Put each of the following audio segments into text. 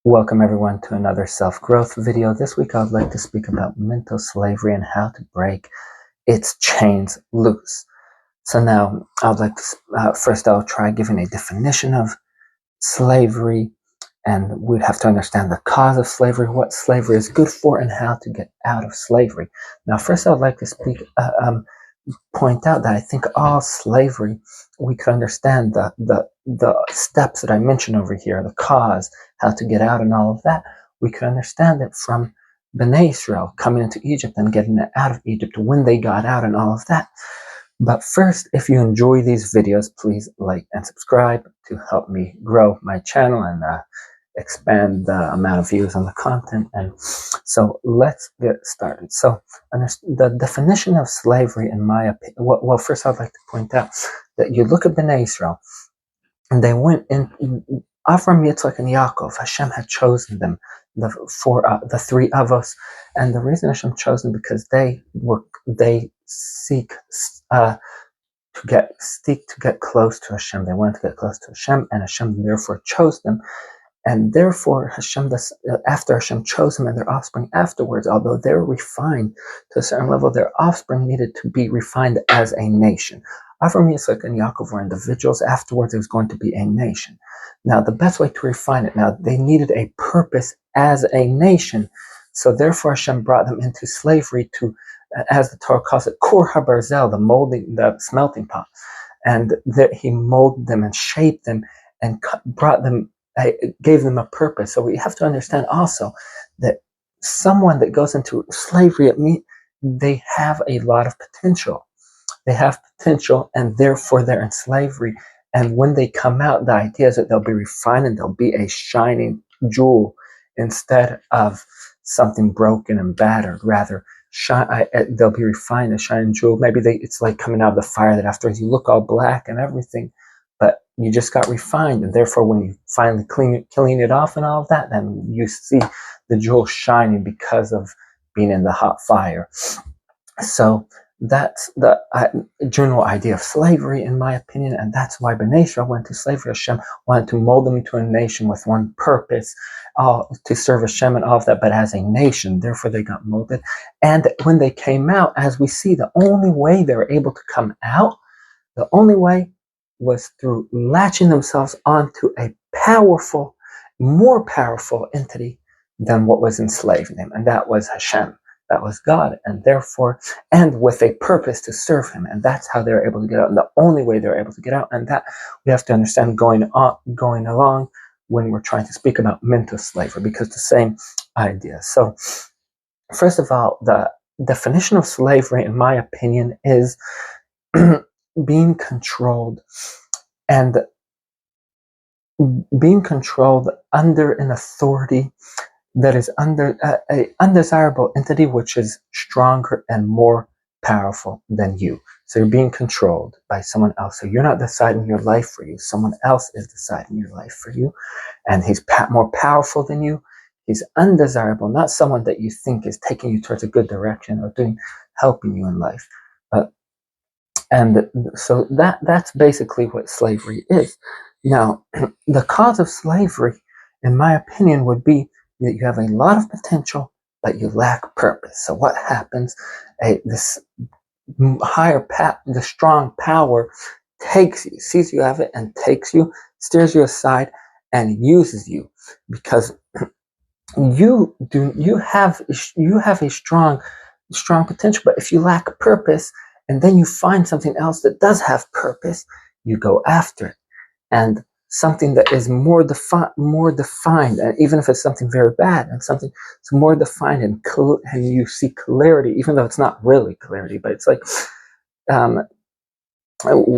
Welcome everyone to another self-growth video. This week I'd like to speak about mental slavery and how to break its chains loose. So now I'd like to, first I'll try giving a definition of slavery, and we'd have to understand the cause of slavery, what slavery is good for, and how to get out of slavery. Now first I'd like to point out that I think all slavery, we could understand the steps that I mentioned over here, the cause, how to get out and all of that. We could understand it from Bnei Israel coming into Egypt and getting out of Egypt when they got out and all of that. But first, if you enjoy these videos, please like and subscribe to help me grow my channel and expand the amount of views on the content. And so let's get started. So the definition of slavery, in my opinion, well, first I'd like to point out that you look at Bnei Israel, and they went in, Avram, Yitzchak, and Yaakov. Hashem had chosen them, the three of us, and the reason Hashem chose them because they seek to get close to Hashem. They wanted to get close to Hashem, and Hashem therefore chose them. And therefore, after Hashem chose them and their offspring afterwards, although they were refined to a certain level, their offspring needed to be refined as a nation. Avram, Yitzchak, and Yaakov were individuals. Afterwards, it was going to be a nation. Now, the best way to refine it, now, they needed a purpose as a nation. So therefore, Hashem brought them into slavery to, as the Torah calls it, Kor HaBarzel, the smelting pot. And he molded them and shaped them and gave them a purpose. So we have to understand also that someone that goes into slavery, they have a lot of potential. They have potential, and therefore they're in slavery. And when they come out, the idea is that they'll be refined and they'll be a shining jewel instead of something broken and battered. Rather, they'll be refined, a shining jewel. Maybe it's like coming out of the fire that afterwards you look all black and everything, but you just got refined, and therefore when you finally clean it off and all of that, then you see the jewel shining because of being in the hot fire. So that's the general idea of slavery, in my opinion, and that's why Bnei Israel went to slavery. Hashem wanted to mold them into a nation with one purpose, to serve Hashem and all of that, but as a nation. Therefore, they got molded. And when they came out, as we see, the only way they were able to come out, the only way was through latching themselves onto a more powerful entity than what was enslaving them, and that was Hashem. That was God, and therefore, and with a purpose to serve Him, and that's how they were able to get out, and the only way they were able to get out, and that we have to understand going along when we're trying to speak about mental slavery, because the same idea. So, first of all, the definition of slavery, in my opinion, is being controlled, and being controlled under an authority that is under an undesirable entity which is stronger and more powerful than you. So you're being controlled by someone else. So you're not deciding your life for you. Someone else is deciding your life for you, and he's more powerful than you. He's undesirable, not someone that you think is taking you towards a good direction or helping you in life. And so that's basically what slavery is. Now, the cause of slavery, in my opinion, would be that you have a lot of potential, but you lack purpose. So what happens? The strong power takes you, sees you have it, and takes you, steers you aside, and uses you because you have a strong potential. But if you lack purpose, and then you find something else that does have purpose, you go after it. And something that is more defined, and even if it's something very bad, and something that's more defined, and you see clarity, even though it's not really clarity, but it's like,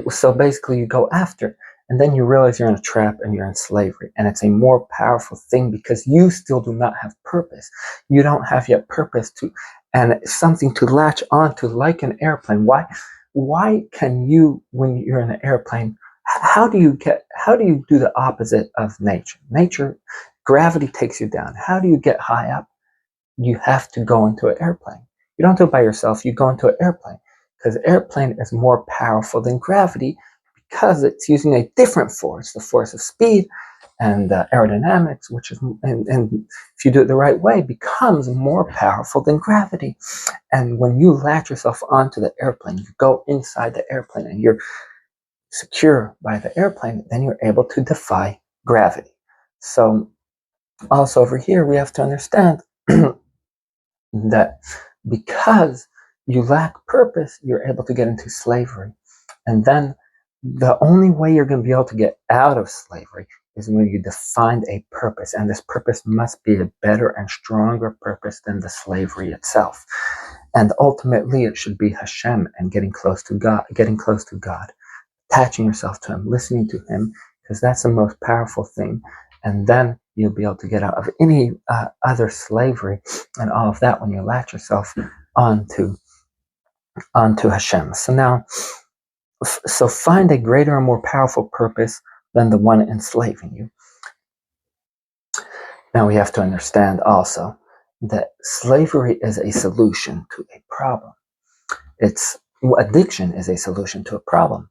so basically you go after it, and then you realize you're in a trap and you're in slavery, and it's a more powerful thing because you still do not have purpose. You don't have yet purpose and something to latch onto, like an airplane. Why can you, when you're in an airplane, how do you do the opposite of nature? Gravity takes you down. How do you get high up? You have to go into an airplane. You don't do it by yourself. You go into an airplane because airplane is more powerful than gravity because it's using a different force, the force of speed, and aerodynamics, which is, and if you do it the right way, becomes more powerful than gravity. And when you latch yourself onto the airplane, you go inside the airplane and you're secure by the airplane, then you're able to defy gravity. So also over here, we have to understand that because you lack purpose, you're able to get into slavery. And then the only way you're going to be able to get out of slavery is when you define a purpose. And this purpose must be a better and stronger purpose than the slavery itself. And ultimately, it should be Hashem and getting close to God, attaching yourself to Him, listening to Him, because that's the most powerful thing. And then you'll be able to get out of any other slavery and all of that when you latch yourself onto Hashem. So now, so find a greater and more powerful purpose than the one enslaving you. Now we have to understand also that slavery is a solution to a problem. Addiction is a solution to a problem.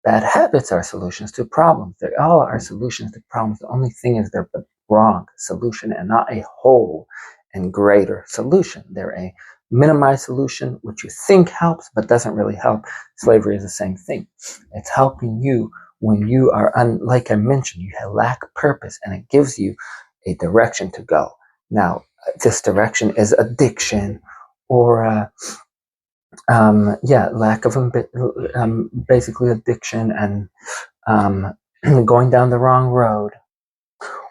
Bad habits are solutions to problems. They all are solutions to problems. The only thing is they're the wrong solution and not a whole and greater solution. They're a minimized solution, which you think helps, but doesn't really help. Slavery is the same thing. It's helping you when you are, like I mentioned, you lack purpose, and it gives you a direction to go. Now, this direction is addiction or lack of basically addiction and going down the wrong road,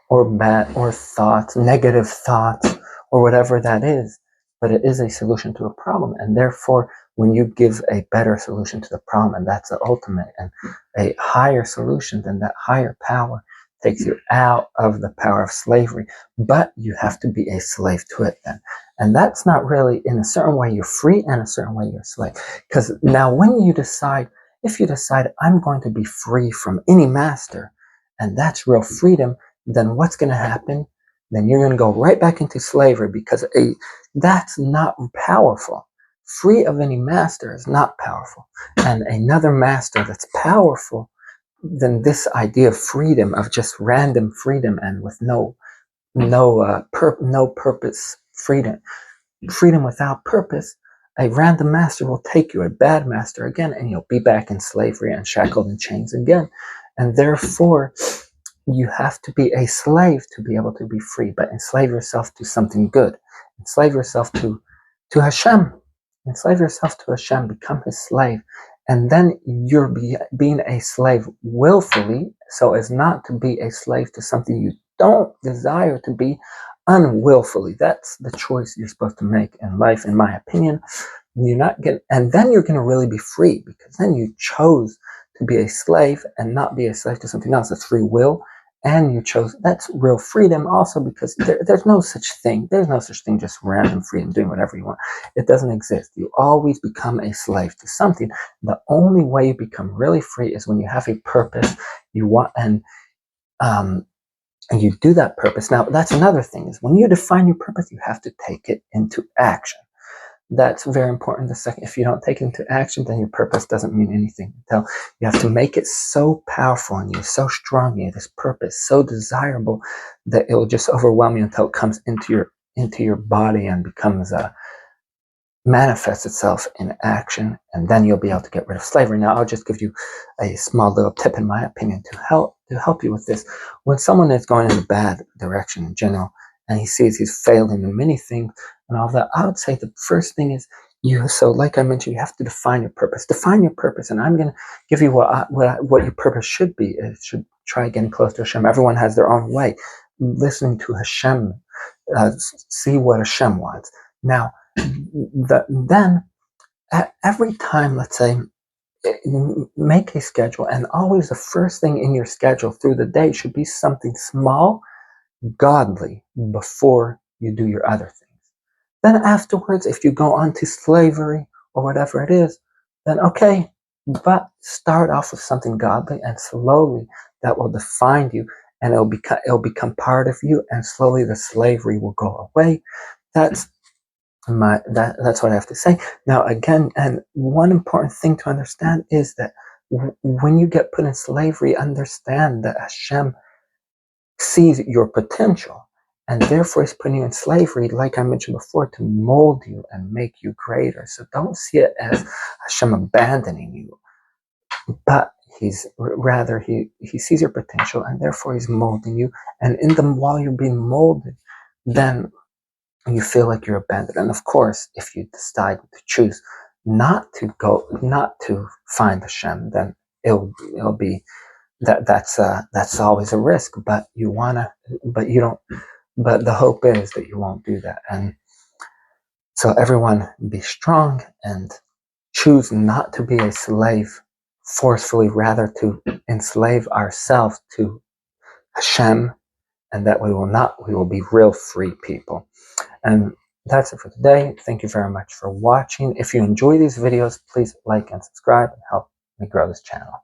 or bad, or thoughts, negative thoughts, or whatever that is. But it is a solution to a problem, and therefore, when you give a better solution to the problem, and that's the ultimate, and a higher solution, then that higher power takes you out of the power of slavery. But you have to be a slave to it then. And that's not really, in a certain way you're free, and a certain way you're a slave. Because now when you decide, if you decide I'm going to be free from any master, and that's real freedom, then what's going to happen? Then you're going to go right back into slavery, because that's not powerful. Free of any master is not powerful. And another master that's powerful than this idea of freedom, of just random freedom and with no purpose freedom without purpose, a random master will take you, a bad master again, and you'll be back in slavery and shackled in chains again. And therefore, you have to be a slave to be able to be free, but enslave yourself to something good. Enslave yourself to Hashem. Enslave yourself to Hashem, become His slave. And then you're being a slave willfully, so as not to be a slave to something you don't desire to be unwillfully. That's the choice you're supposed to make in life, in my opinion. And then you're going to really be free, because then you chose to be a slave and not be a slave to something else. That's free will. And you chose, that's real freedom also, because there's no such thing. There's no such thing, just random freedom, doing whatever you want. It doesn't exist. You always become a slave to something. The only way you become really free is when you have a purpose you want, and you do that purpose. Now, that's another thing, is when you define your purpose, you have to take it into action. That's very important. The second, if you don't take it into action, then your purpose doesn't mean anything. So you have to make it so powerful in you, so strong in you, this purpose, so desirable, that it will just overwhelm you until it comes into your body and becomes manifests itself in action, and then you'll be able to get rid of slavery. Now, I'll just give you a small little tip, in my opinion, to help you with this. When someone is going in a bad direction in general, and he sees he's failing in many things and all that, I would say the first thing is so like I mentioned, you have to define your purpose. Define your purpose, and I'm going to give you what your purpose should be. It should try getting close to Hashem. Everyone has their own way. Listening to Hashem, see what Hashem wants. Now, then every time, let's say, make a schedule, and always the first thing in your schedule through the day should be something small, godly, before you do your other things. Then afterwards, if you go on to slavery or whatever it is, then okay, but start off with something godly, and slowly that will define you, and it'll become part of you, and slowly the slavery will go away. That's what I have to say. Now, again, and one important thing to understand is that when you get put in slavery, understand that Hashem sees your potential, and therefore is putting you in slavery, like I mentioned before, to mold you and make you greater. So don't see it as Hashem abandoning you, but he sees your potential, and therefore he's molding you. And while you're being molded, then you feel like you're abandoned. And of course, if you decide to choose not to find Hashem, then it'll be that's always a risk. But but the hope is that you won't do that. And so everyone, be strong and choose not to be a slave forcefully, rather to enslave ourselves to Hashem, and that we will be real free people. And that's it for today. Thank you very much for watching. If you enjoy these videos, please like and subscribe and help me grow this channel.